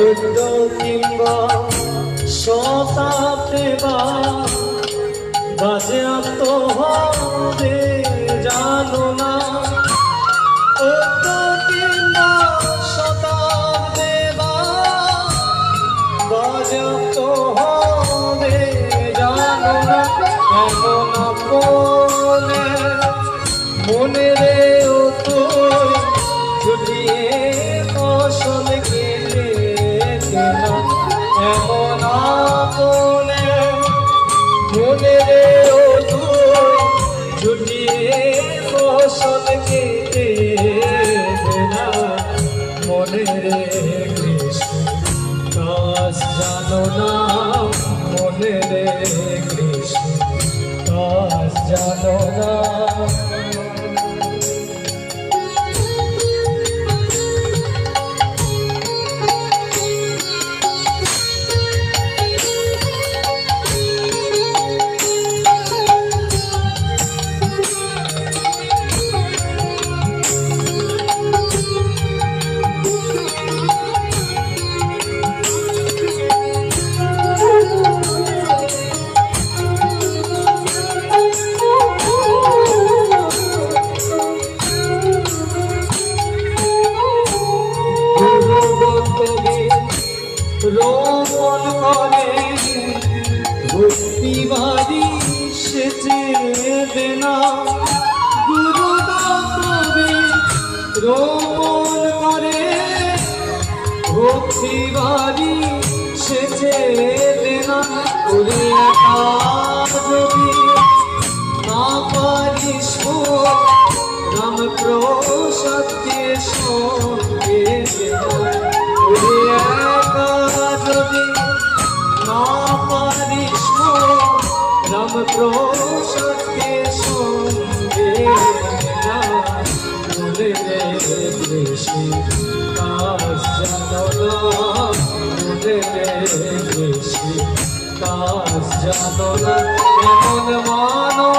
বড্ড কিংবা শতাব্দে বাজেয়াপ্ত হবে জানো না, বড্ড কিংবা শতাব্দে বাজেয়াপ্ত হবে জানো না। এমন আপনে মনে রে ও তুই জুটিয়ে ফসল কেটে না, এমন আপনে মনে রে ও তুই জুটিয়ে ফসল কেটে না। মনে রে কৃষ্ণ কাজ জানো না, মনে রে কৃষ্ণ কাজ জানো না। রোমন করে ভক্তি বাড়ি সেচে দেনা, গুরু কবি রোমন করে ভক্তি বাড়ি সেচে দেনা। ওরে একা যদি না পারিস রাম প্রসাদকে সঙ্গে দেনা, ওরে একা যদি না পারিস রাম প্রসাদকে সঙ্গে দেনা। মনে রে কৃষ্ণ কাজ জানো না, মনে রে কৃষ্ণ কাজ জানো না। এমন মানব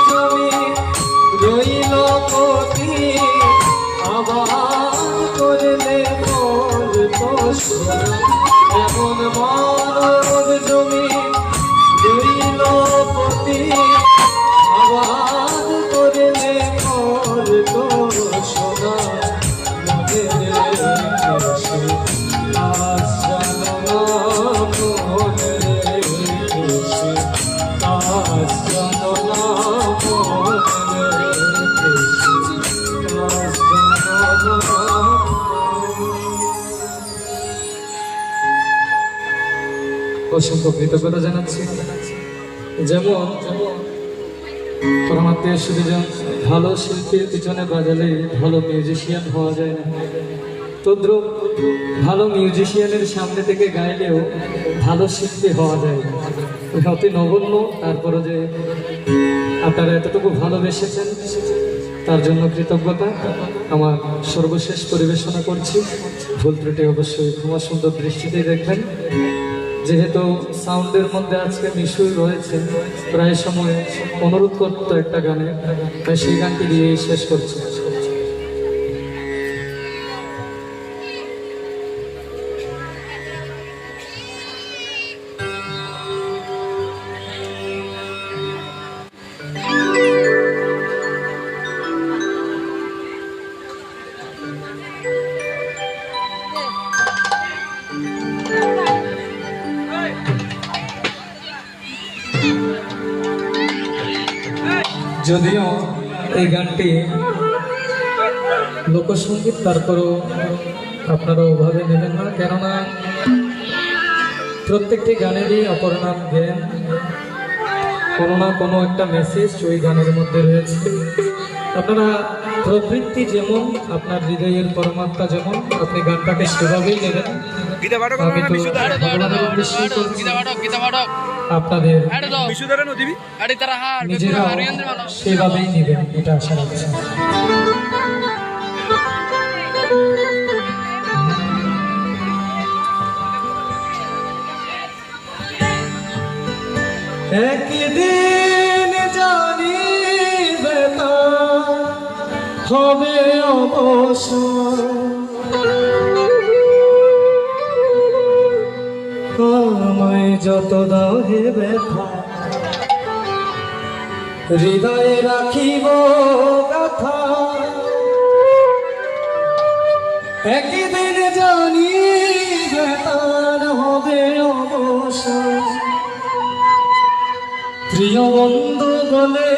তুমি রইল পতি আবার করলে বল তো শোনা। এমন মানব জমি রইল পতি আবার করলে বল তো শোনা। মনে রে কৃষ্ণ কাজ জানো না, মনে রে কৃষ্ণ কাজ জানো না, মনে রে কৃষ্ণ কাজ জানো না। অসংখ্য কৃতজ্ঞতা জানাচ্ছি। যেমন পরমাত্মীয় সুবিজন ভালো শিল্পীর পিছনে বাজালে ভালো মিউজিশিয়ান হওয়া যায় না, তদ্রুপ ভালো মিউজিশিয়ানের সামনে থেকে গাইলেও ভালো শিল্পী হওয়া যায় না। অতি নগণ্য, তারপরে যে আপনারা এতটুকু ভালোবেসেছেন তার জন্য কৃতজ্ঞতা। আমার সর্বশেষ পরিবেশনা করছি, ভুল ত্রুটি অবশ্যই ক্ষমা সুন্দর দৃষ্টিতেই দেখবেন। যেহেতু সাউন্ডের মধ্যে আজকে মিশুই রয়েছে, প্রায় সময় অনুরোধ করতো একটা গানে, তাই সেই গানটি দিয়েই শেষ করছি। যদিও এই গানটি লোকসঙ্গীত, তারপরও আপনারা ওভাবে নেবেন না, কেননা প্রত্যেকটি গানেরই অপর নাম জ্ঞান, কোনো না কোনো একটা মেসেজ ওই গানের মধ্যে রয়েছে। আপনারা প্রবৃত্তি যেমন, আপনার হৃদয়ের পরমাত্মা যেমন, আপনি গানটাকে সেভাবেই নেবেন। আমি তো ভগবানের উদ্দেশ্যেই করছি, আপনাদের নিজেরা সেভাবেই নেবেন, এটা আশা রাখছি। একদিন জানি বেতা হবে অবসর, যত দাও হে ব্যথা, হৃদয়ে রাখিব গাথা। একদিন জানি তার হবে অবসান। প্রিয় বন্ধু বলে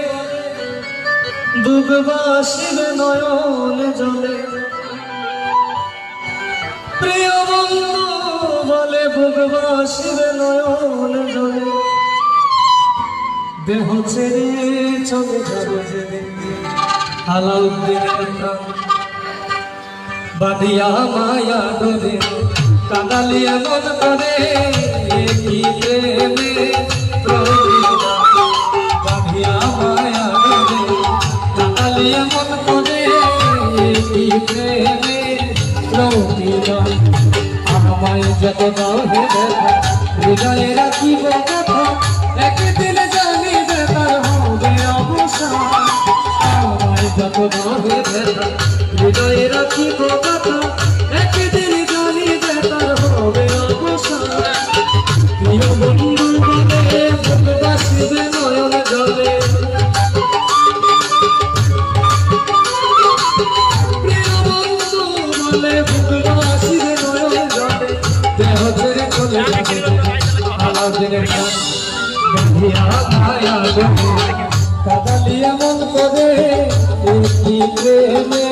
বুকবাসীর নয়ন জলে, প্রিয় বন্ধু বলে বুকবাসীর নয়ন জলে। দেহ ছেড়ে চলে যাবে যেদিন আলাউদ্দিনের প্রাণ, বাঁধিয়া মায়া ধরে কাঁদালিয়া মন করে কি প্রেমে প্রতিদান। বাঁধিয়া মায়া ধরে কাঁদালিয়া মন করে কি প্রেমে প্রতিদান। আমায় যত দাও হে ব্যথা, হৃদয়ে রাখিব কথা। একদিন জানিবে তার হবে অবসান। আমায় যত দাও হে ব্যথা, হৃদয়ে রাখিব কথা। একদিন জানিবে তার হবে অবসান। প্রিয় বন্ধু বলে বুকবাসীর নয়ন জলে, প্রিয় বন্ধু বলে বুকবাসীর নয়ন জলে। দেহ ছেড়ে চলে যাবে আলাউদ্দিনের প্রাণ, বাঁধিয়া মায়া ধরে কাঁদালিয়া মন করে কি প্রেমে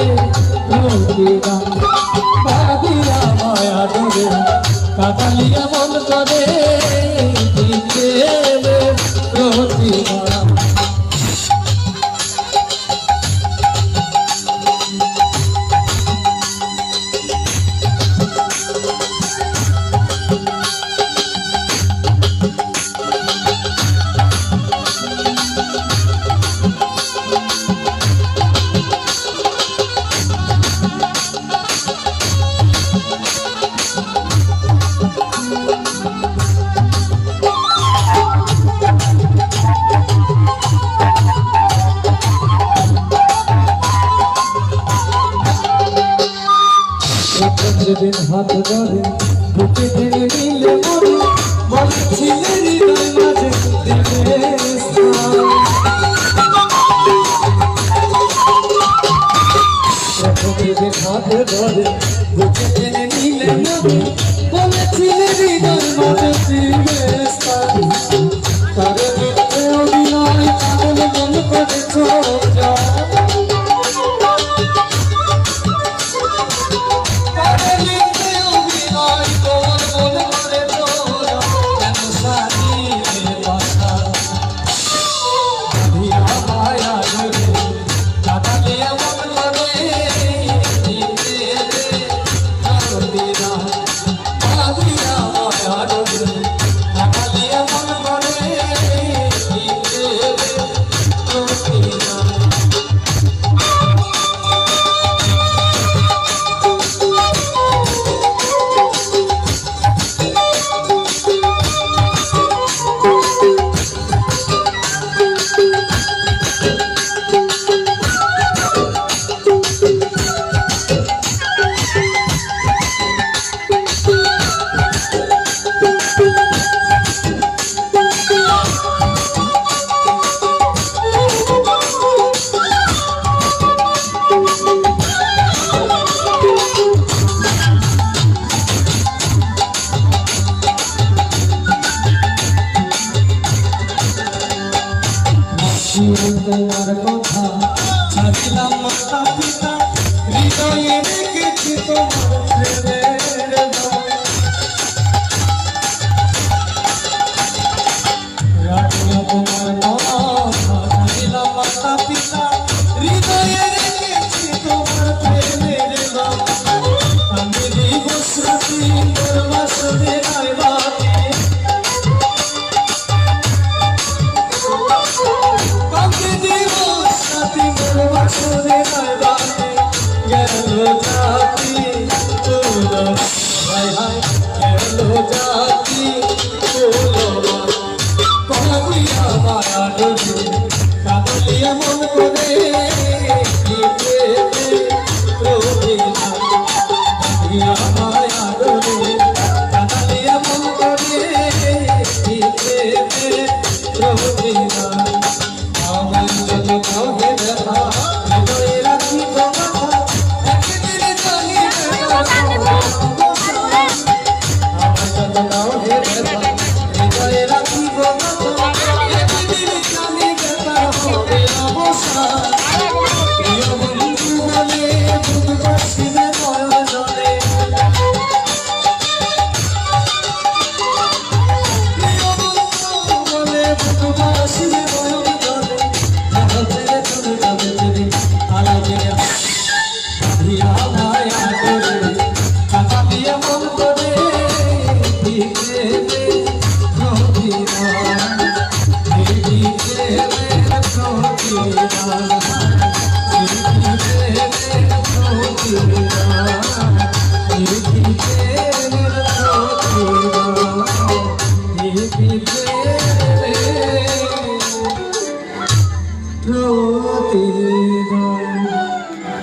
প্রতিদান। বাঁধিয়া মায়া ধরে কাঁদালিয়া মন করে কি প্রেমে প্রতিদান। যেদিন হাত ধরে বুকে টেনে নিলে মরে, বলেছিলে হৃদয় মাঝে দিবে স্থান। যেদিন হাত ধরে বুকে টেনে নিলে মরে, বলেছিলে হৃদয় মাঝে দিবে স্থান। তার মিথ্যে অভিনয় পাগল মন করে চোখ যায়, তোমার কথা ছাড়িলাম মাতা পিতা, হৃদয়ে রেখেছি তোমার প্রেমের দাম। রাখিলাম তোমার কথা ছাড়িলাম মাতা পিতা, হৃদয়ে রেখেছি তোমার প্রেমের দাম। আমি দিবস রাতি তোর বাসরে আইবাতে, কাঁদালিয়া মন করে মায়া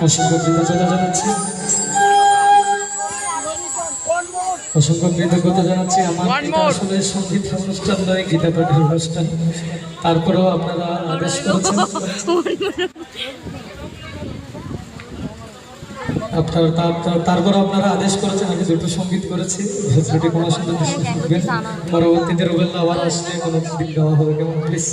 অসংখ্য কৃতজ্ঞতা জানাচ্ছি, অসংখ্য কৃতজ্ঞতা জানাচ্ছি। আমার এটা আসলে সঙ্গীত অনুষ্ঠান নয়, গীতা পাঠের অনুষ্ঠান। তারপরেও আপনারা আদেশ করেছেন, তারপরে আপনারা আদেশ করেছেন, আমি দুটো সঙ্গীত করেছি। যদি কোনো সুন্দর শুনবেন, পরবর্তীতে রুবেল আবার আসলে কোনো দিন গাওয়া হবে, কেমন প্লিজ।